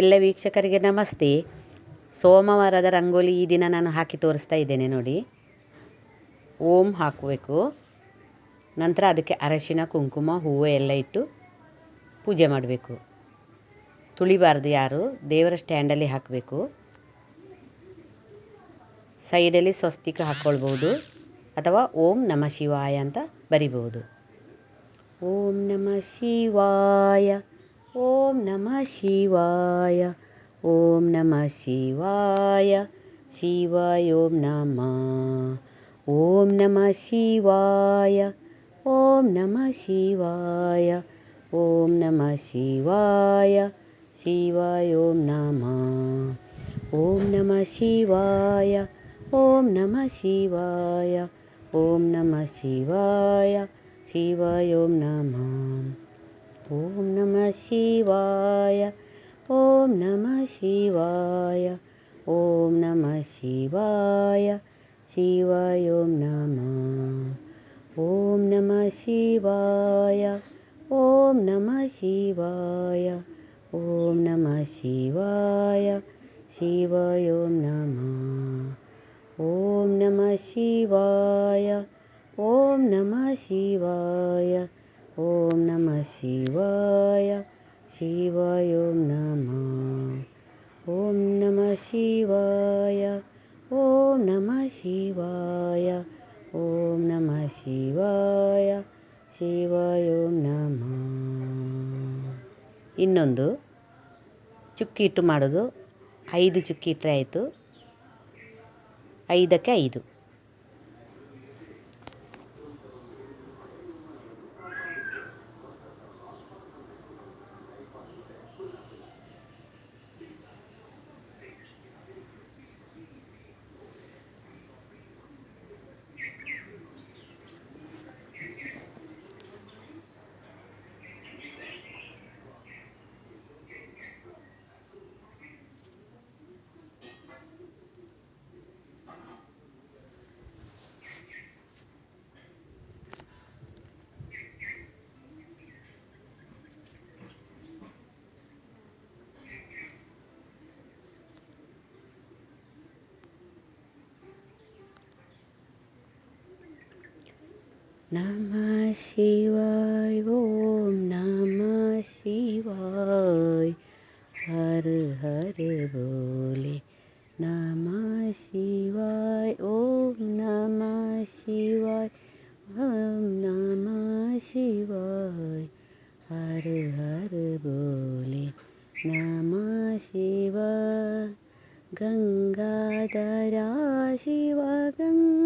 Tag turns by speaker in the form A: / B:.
A: ಎಲ್ಲ ವೀಕ್ಷಕರಿಗೆ ನಮಸ್ತೆ. ಸೋಮವಾರದ ರಂಗೋಲಿ ಈ ದಿನ ನಾನು ಹಾಕಿ ತೋರಿಸ್ತಾ ಇದ್ದೇನೆ ನೋಡಿ. ಓಂ ಹಾಕಬೇಕು, ನಂತರ ಅದಕ್ಕೆ ಅರಶಿನ ಕುಂಕುಮ ಹೂವು ಎಲ್ಲ ಇಟ್ಟು ಪೂಜೆ ಮಾಡಬೇಕು. ತುಳಿಬಾರ್ದು ಯಾರು, ದೇವರ ಸ್ಟ್ಯಾಂಡಲ್ಲಿ ಹಾಕಬೇಕು. ಸೈಡಲ್ಲಿ ಸ್ವಸ್ತಿಕ ಹಾಕ್ಕೊಳ್ಬೋದು ಅಥವಾ ಓಂ ನಮಃ ಶಿವಾಯ ಅಂತ ಬರಿಬೋದು. ಓಂ ನಮಃ ಶಿವಾಯ, ಓಂ ನಮಃ ಶಿವಾಯ, ಓಂ ನಮಃ ಶಿವಾಯ, ಶಿವಾಯ ಓಂ ನಮಃ. ಓಂ ನಮಃ ಶಿವಾಯ, ಓಂ ನಮಃ ಶಿವಾಯ, ಓಂ ನಮಃ ಶಿವಾಯ, ಶಿವಾಯ ಓಂ ನಮಃ. ಓಂ ನಮಃ ಶಿವಾಯ, ಓಂ ನಮಃ ಶಿವಾಯ, ಓಂ ನಮಃ ಶಿವಾಯ, ಶಿವಾಯ ಓಂ ನಮಃ. ಓಂ ನಮಃ ಶಿವಾಯ, ಓಂ ನಮಃ ಶಿವಾಯ, ಓಂ ನಮಃ ಶಿವಾಯ, ಶಿವಾಯ ಓಂ ನಮಃ. ಓಂ ನಮಃ ಶಿವಾಯ, ಓಂ ನಮಃ ಶಿವಾಯ, ಓಂ ನಮಃ ಶಿವಾಯ, ಶಿವಾಯ ಓಂ ನಮಃ. ಓಂ ನಮಃ ಶಿವಾಯ, ಓಂ ನಮಃ ಶಿವಾಯ, ಓಂ ನಮಃ ಶಿವಾಯ, ಶಿವಾಯ ಓಂ ನಮಃ. ಓಂ ನಮಃ ಶಿವಾಯ, ಓಂ ನಮಃ ಶಿವಾಯ, ಓಂ ನಮಃ ಶಿವಾಯ, ಶಿವಾಯ ಓಂ ನಮಃ. ಇನ್ನೊಂದು ಚುಕ್ಕಿ ಇಟ್ಟು ಮಾಡೋದು. 5 ಚುಕ್ಕಿ ಇಟ್ಟರೆ ಆಯಿತು. 5ಕ್ಕೆ 5. ನಮಃ ಶಿವಾಯ, ಓಂ ನಮಃ ಶಿವಾಯ, ಹರ ಹರ ಬೋಲೆ. ನಮಃ ಶಿವಾಯ, ಓಂ ನಮಃ ಶಿವಾಯ, ಓಂ ನಮಃ ಶಿವಾಯ, ಹರ ಹರ ಬೋಲೆ. ನಮಃ ಶಿವಾಯ ಗಂಗಾಧರ ಶಿವ ಗಂಗಾಧರ